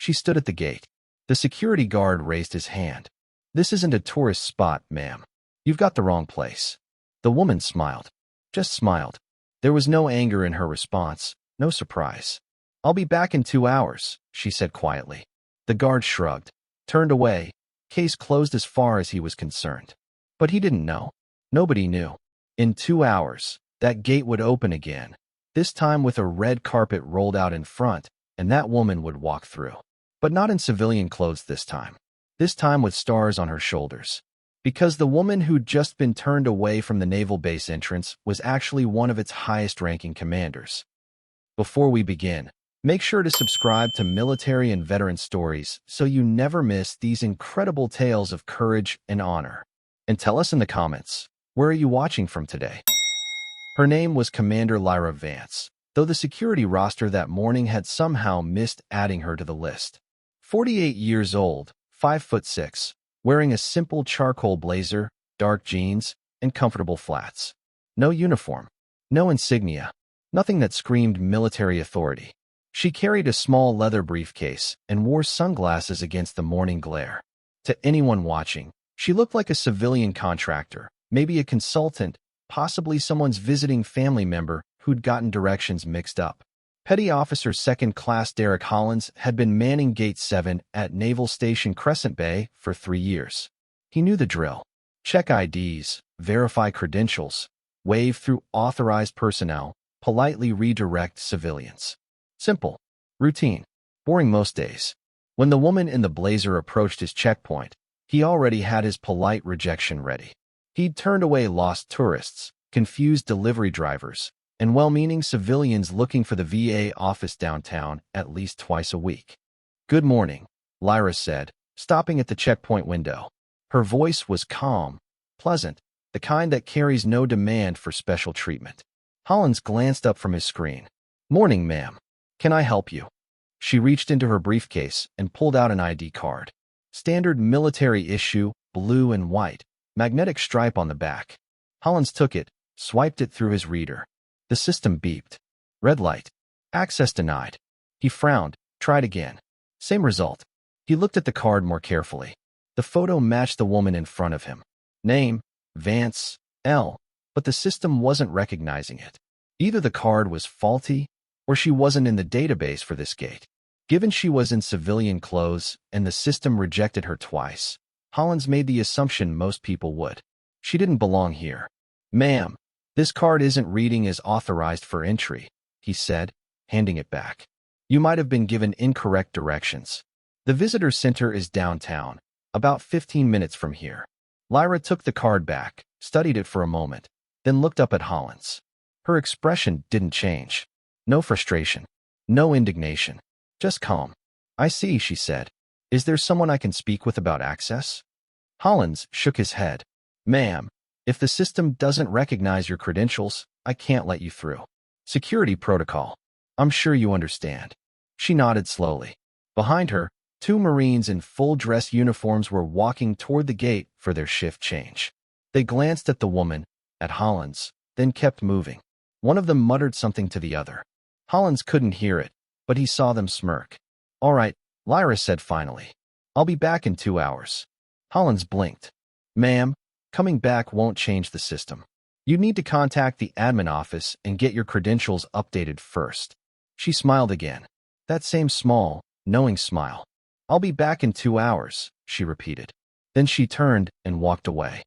She stood at the gate. The security guard raised his hand. "This isn't a tourist spot, ma'am. You've got the wrong place." The woman smiled. Just smiled. There was no anger in her response, no surprise. "I'll be back in 2 hours," she said quietly. The guard shrugged, turned away, case closed as far as he was concerned. But he didn't know. Nobody knew. In 2 hours, that gate would open again, this time with a red carpet rolled out in front, and that woman would walk through. But not in civilian clothes this time. This time with stars on her shoulders. Because the woman who'd just been turned away from the naval base entrance was actually one of its highest-ranking commanders. Before we begin, make sure to subscribe to Military and Veteran Stories so you never miss these incredible tales of courage and honor. And tell us in the comments, where are you watching from today? Her name was Commander Lyra Vance, though the security roster that morning had somehow missed adding her to the list. 48 years old, 5'6", wearing a simple charcoal blazer, dark jeans, and comfortable flats. No uniform, no insignia, nothing that screamed military authority. She carried a small leather briefcase and wore sunglasses against the morning glare. To anyone watching, she looked like a civilian contractor, maybe a consultant, possibly someone's visiting family member who'd gotten directions mixed up. Petty Officer 2nd Class Derek Hollins had been manning Gate 7 at Naval Station Crescent Bay for 3 years. He knew the drill. Check IDs, verify credentials, wave through authorized personnel, politely redirect civilians. Simple. Routine. Boring most days. When the woman in the blazer approached his checkpoint, he already had his polite rejection ready. He'd turned away lost tourists, confused delivery drivers, and well-meaning civilians looking for the VA office downtown at least twice a week. "Good morning," Lyra said, stopping at the checkpoint window. Her voice was calm, pleasant, the kind that carries no demand for special treatment. Hollins glanced up from his screen. "Morning, ma'am. Can I help you?" She reached into her briefcase and pulled out an ID card. Standard military issue, blue and white, magnetic stripe on the back. Hollins took it, swiped it through his reader. The system beeped. Red light. Access denied. He frowned, tried again. Same result. He looked at the card more carefully. The photo matched the woman in front of him. Name, Vance, L. But the system wasn't recognizing it. Either the card was faulty, or she wasn't in the database for this gate. Given she was in civilian clothes and the system rejected her twice, Hollins made the assumption most people would. She didn't belong here. "Ma'am, this card isn't reading as authorized for entry," he said, handing it back. "You might have been given incorrect directions. The visitor center is downtown, about 15 minutes from here." Lyra took the card back, studied it for a moment, then looked up at Hollins. Her expression didn't change. No frustration, no indignation, just calm. "I see," she said. "Is there someone I can speak with about access?" Hollins shook his head. "Ma'am, if the system doesn't recognize your credentials, I can't let you through. Security protocol. I'm sure you understand." She nodded slowly. Behind her, 2 Marines in full-dress uniforms were walking toward the gate for their shift change. They glanced at the woman, at Hollins, then kept moving. One of them muttered something to the other. Hollins couldn't hear it, but he saw them smirk. "All right," Lyra said finally. "I'll be back in 2 hours." Hollins blinked. "Ma'am, coming back won't change the system. You need to contact the admin office and get your credentials updated first." She smiled again. That same small, knowing smile. "I'll be back in 2 hours," she repeated. Then she turned and walked away.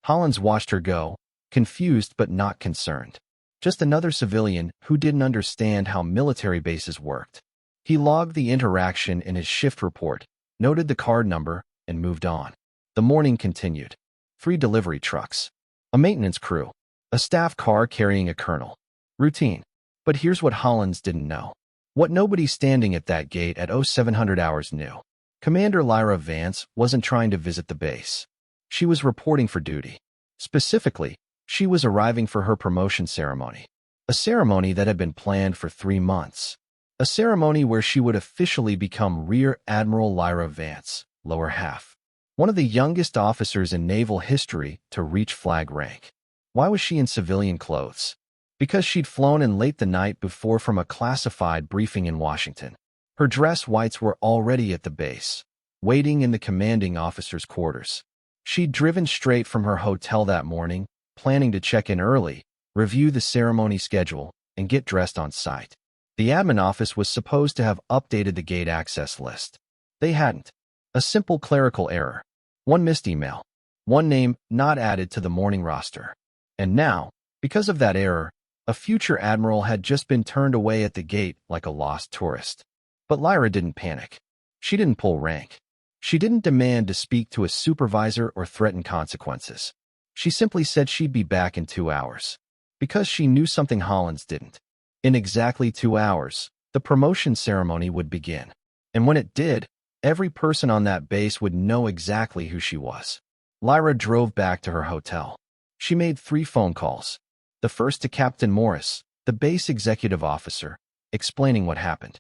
Hollins watched her go, confused but not concerned. Just another civilian who didn't understand how military bases worked. He logged the interaction in his shift report, noted the card number, and moved on. The morning continued. 3 delivery trucks. A maintenance crew. A staff car carrying a colonel. Routine. But here's what Hollins didn't know. What nobody standing at that gate at 0700 hours knew. Commander Lyra Vance wasn't trying to visit the base. She was reporting for duty. Specifically, she was arriving for her promotion ceremony. A ceremony that had been planned for 3 months. A ceremony where she would officially become Rear Admiral Lyra Vance, lower half. One of the youngest officers in naval history to reach flag rank. Why was she in civilian clothes? Because she'd flown in late the night before from a classified briefing in Washington. Her dress whites were already at the base, waiting in the commanding officer's quarters. She'd driven straight from her hotel that morning, planning to check in early, review the ceremony schedule, and get dressed on site. The admin office was supposed to have updated the gate access list. They hadn't. A simple clerical error. One missed email. One name not added to the morning roster. And now, because of that error, a future admiral had just been turned away at the gate like a lost tourist. But Lyra didn't panic. She didn't pull rank. She didn't demand to speak to a supervisor or threaten consequences. She simply said she'd be back in 2 hours. Because she knew something Hollins didn't. In exactly 2 hours, the promotion ceremony would begin. And when it did, every person on that base would know exactly who she was. Lyra drove back to her hotel. She made 3 phone calls. The first to Captain Morris, the base executive officer, explaining what happened.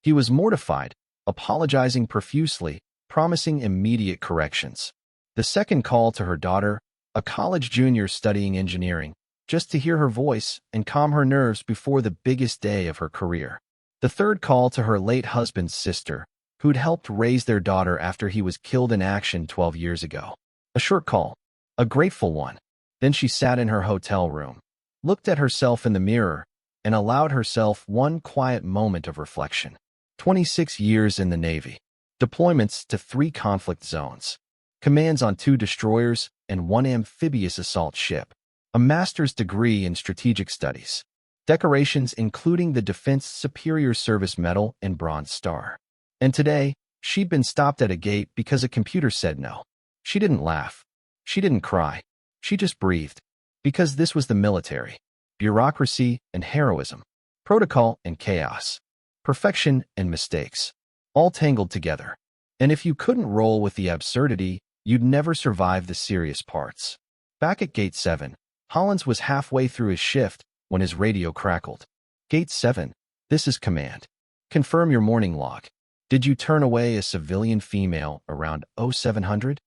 He was mortified, apologizing profusely, promising immediate corrections. The second call to her daughter, a college junior studying engineering, just to hear her voice and calm her nerves before the biggest day of her career. The third call to her late husband's sister, who'd helped raise their daughter after he was killed in action 12 years ago. A short call, a grateful one. Then she sat in her hotel room, looked at herself in the mirror, and allowed herself one quiet moment of reflection. 26 years in the Navy. Deployments to 3 conflict zones. Commands on 2 destroyers and 1 amphibious assault ship. A master's degree in strategic studies. Decorations including the Defense Superior Service Medal and Bronze Star. And today, she'd been stopped at a gate because a computer said no. She didn't laugh. She didn't cry. She just breathed. Because this was the military. Bureaucracy and heroism. Protocol and chaos. Perfection and mistakes. All tangled together. And if you couldn't roll with the absurdity, you'd never survive the serious parts. Back at Gate 7, Hollins was halfway through his shift when his radio crackled. Gate 7, this is command. Confirm your morning log. Did you turn away a civilian female around 0700?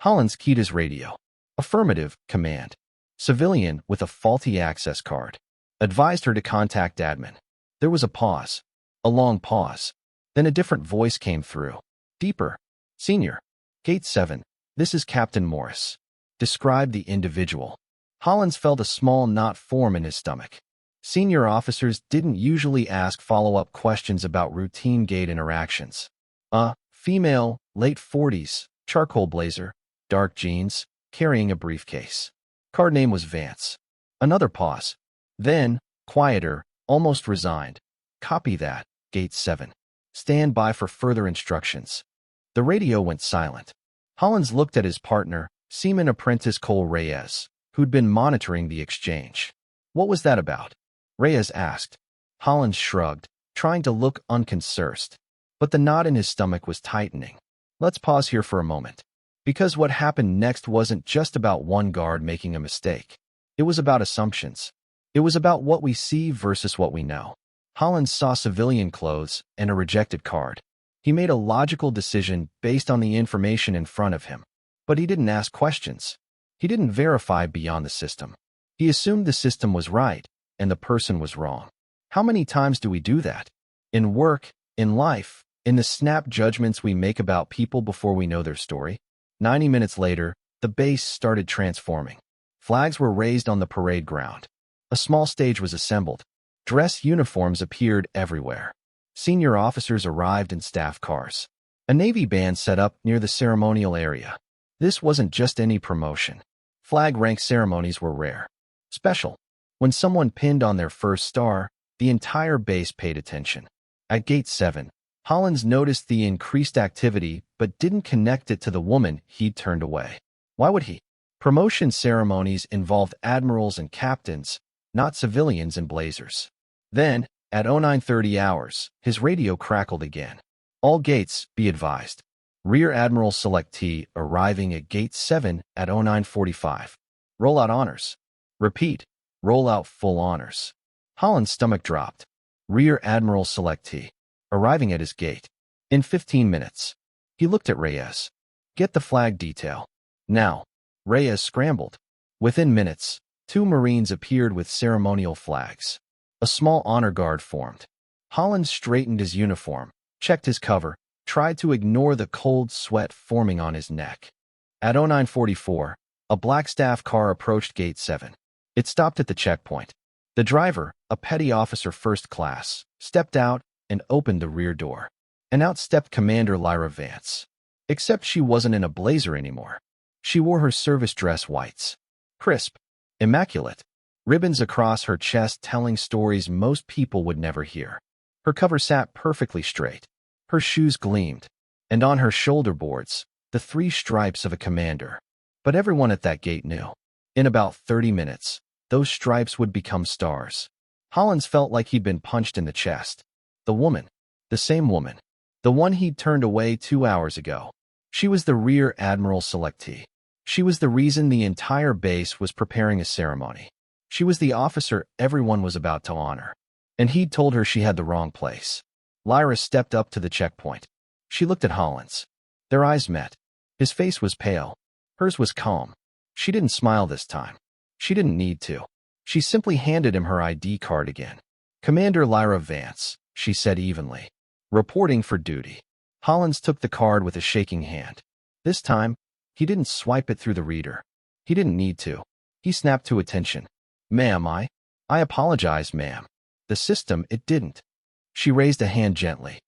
Hollins keyed his radio. Affirmative, command. Civilian with a faulty access card. Advised her to contact admin. There was a pause. A long pause. Then a different voice came through. Deeper. Senior. Gate 7. This is Captain Morris. Describe the individual. Hollins felt a small knot form in his stomach. Senior officers didn't usually ask follow-up questions about routine gate interactions. Female, late 40s, charcoal blazer, dark jeans, carrying a briefcase. Card name was Vance. Another pause. Then, quieter, almost resigned. Copy that, Gate 7. Stand by for further instructions. The radio went silent. Hollins looked at his partner, Seaman Apprentice Cole Reyes, who'd been monitoring the exchange. What was that about? Reyes asked. Hollins shrugged, trying to look unconcerned. But the knot in his stomach was tightening. Let's pause here for a moment. Because what happened next wasn't just about one guard making a mistake. It was about assumptions. It was about what we see versus what we know. Hollins saw civilian clothes and a rejected card. He made a logical decision based on the information in front of him. But he didn't ask questions. He didn't verify beyond the system. He assumed the system was right and the person was wrong. How many times do we do that? In work, in life, in the snap judgments we make about people before we know their story? 90 minutes later, the base started transforming. Flags were raised on the parade ground. A small stage was assembled. Dress uniforms appeared everywhere. Senior officers arrived in staff cars. A Navy band set up near the ceremonial area. This wasn't just any promotion. Flag rank ceremonies were rare. Special. When someone pinned on their first star, the entire base paid attention. At Gate 7, Hollins noticed the increased activity but didn't connect it to the woman he'd turned away. Why would he? Promotion ceremonies involved admirals and captains, not civilians in blazers. Then, at 0930 hours, his radio crackled again. All gates, be advised. Rear Admiral selectee arriving at Gate 7 at 0945. Rollout honors. Repeat. Rollout full honors. Hollins' stomach dropped. Rear Admiral selectee. Arriving at his gate. In 15 minutes. He looked at Reyes. Get the flag detail. Now. Reyes scrambled. Within minutes, 2 Marines appeared with ceremonial flags. A small honor guard formed. Hollins straightened his uniform, checked his cover, tried to ignore the cold sweat forming on his neck. At 0944, a black staff car approached Gate 7. It stopped at the checkpoint. The driver, a petty officer first class, stepped out and opened the rear door. And out stepped Commander Lyra Vance. Except she wasn't in a blazer anymore. She wore her service dress whites. Crisp, immaculate, ribbons across her chest telling stories most people would never hear. Her cover sat perfectly straight. Her shoes gleamed. And on her shoulder boards, the 3 stripes of a commander. But everyone at that gate knew. In about 30 minutes, those stripes would become stars. Hollins felt like he'd been punched in the chest. The woman. The same woman. The one he'd turned away 2 hours ago. She was the Rear Admiral selectee. She was the reason the entire base was preparing a ceremony. She was the officer everyone was about to honor. And he'd told her she had the wrong place. Lyra stepped up to the checkpoint. She looked at Hollins. Their eyes met. His face was pale. Hers was calm. She didn't smile this time. She didn't need to. She simply handed him her ID card again. Commander Lyra Vance, she said evenly. Reporting for duty. Hollins took the card with a shaking hand. This time, he didn't swipe it through the reader. He didn't need to. He snapped to attention. Ma'am, I apologize, ma'am. The system, it didn't. She raised a hand gently.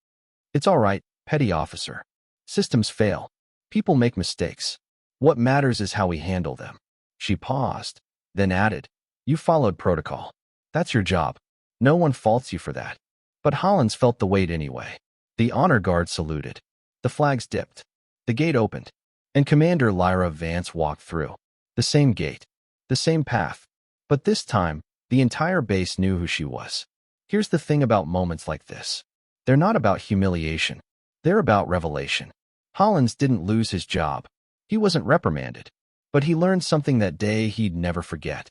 It's all right, petty officer. Systems fail. People make mistakes. What matters is how we handle them. She paused, then added, You followed protocol. That's your job. No one faults you for that. But Hollins felt the weight anyway. The honor guard saluted. The flags dipped. The gate opened. And Commander Lyra Vance walked through. The same gate. The same path. But this time, the entire base knew who she was. Here's the thing about moments like this. They're not about humiliation. They're about revelation. Hollins didn't lose his job. He wasn't reprimanded. But he learned something that day he'd never forget.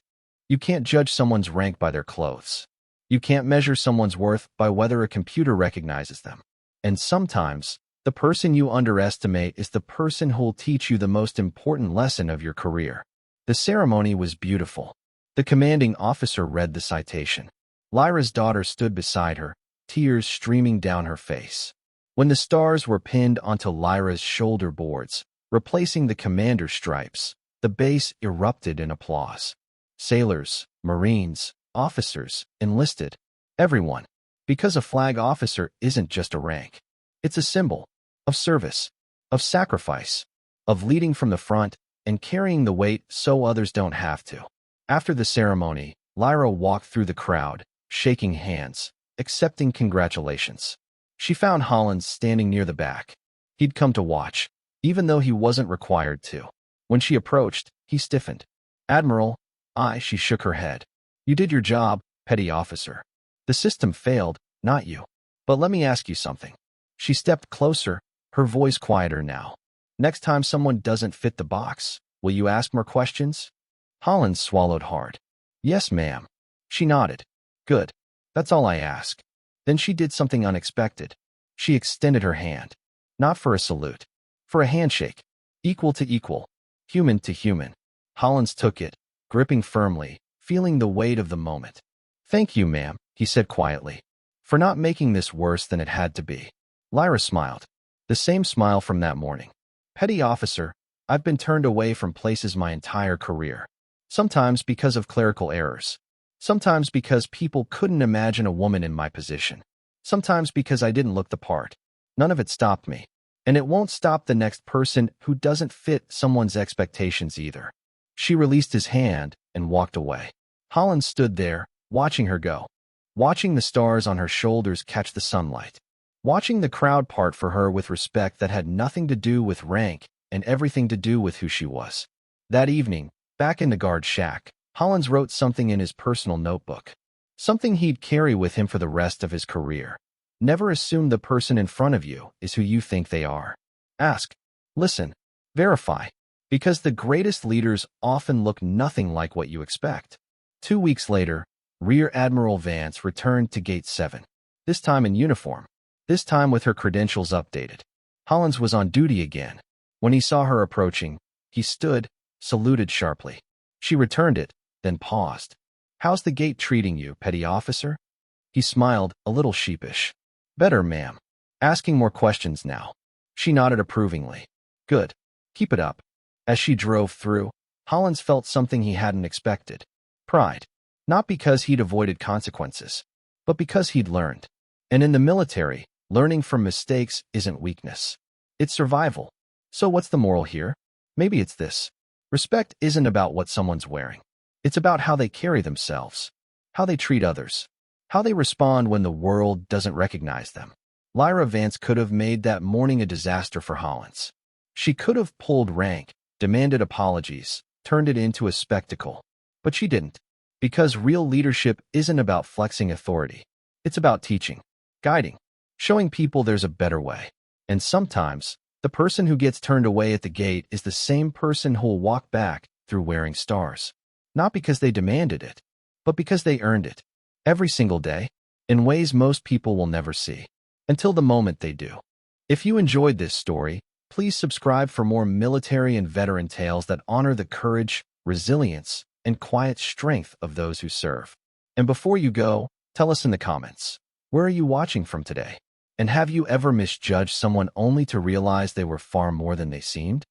You can't judge someone's rank by their clothes. You can't measure someone's worth by whether a computer recognizes them. And sometimes, the person you underestimate is the person who'll teach you the most important lesson of your career. The ceremony was beautiful. The commanding officer read the citation. Lyra's daughter stood beside her, tears streaming down her face. When the stars were pinned onto Lyra's shoulder boards, replacing the commander's stripes, the base erupted in applause. Sailors, Marines, officers, enlisted, everyone. Because a flag officer isn't just a rank. It's a symbol of service, of sacrifice, of leading from the front and carrying the weight so others don't have to. After the ceremony, Lyra walked through the crowd, shaking hands, accepting congratulations. She found Hollins standing near the back. He'd come to watch, even though he wasn't required to. When she approached, he stiffened. Admiral, she shook her head. You did your job, petty officer. The system failed, not you. But let me ask you something. She stepped closer, her voice quieter now. Next time someone doesn't fit the box, will you ask more questions? Hollins swallowed hard. Yes, ma'am. She nodded. Good. That's all I ask. Then she did something unexpected. She extended her hand. Not for a salute. For a handshake. Equal to equal. Human to human. Hollins took it, gripping firmly, feeling the weight of the moment. Thank you, ma'am, he said quietly, for not making this worse than it had to be. Lyra smiled. The same smile from that morning. Petty officer, I've been turned away from places my entire career. Sometimes because of clerical errors. Sometimes because people couldn't imagine a woman in my position. Sometimes because I didn't look the part. None of it stopped me. And it won't stop the next person who doesn't fit someone's expectations either. She released his hand and walked away. Hollins stood there, watching her go. Watching the stars on her shoulders catch the sunlight. Watching the crowd part for her with respect that had nothing to do with rank and everything to do with who she was. That evening, back in the guard shack, Hollins wrote something in his personal notebook. Something he'd carry with him for the rest of his career. Never assume the person in front of you is who you think they are. Ask, listen, verify. Because the greatest leaders often look nothing like what you expect. 2 weeks later, Rear Admiral Vance returned to Gate 7. This time in uniform. This time with her credentials updated. Hollins was on duty again. When he saw her approaching, he stood, saluted sharply. She returned it, then paused. How's the gate treating you, petty officer? He smiled, a little sheepish. Better, ma'am. asking more questions now. She nodded approvingly. Good. Keep it up. As she drove through, Hollins felt something he hadn't expected. Pride. Not because he'd avoided consequences, but because he'd learned. And in the military, learning from mistakes isn't weakness. It's survival. So what's the moral here? Maybe it's this. Respect isn't about what someone's wearing. It's about how they carry themselves, how they treat others, how they respond when the world doesn't recognize them. Lyra Vance could have made that morning a disaster for Hollins. She could have pulled rank, demanded apologies, turned it into a spectacle. But she didn't. Because real leadership isn't about flexing authority. It's about teaching, guiding, showing people there's a better way. And sometimes, the person who gets turned away at the gate is the same person who'll walk back through wearing stars. Not because they demanded it, but because they earned it. Every single day, in ways most people will never see. Until the moment they do. If you enjoyed this story, please subscribe for more military and veteran tales that honor the courage, resilience, and quiet strength of those who serve. And before you go, tell us in the comments, where are you watching from today? And have you ever misjudged someone only to realize they were far more than they seemed?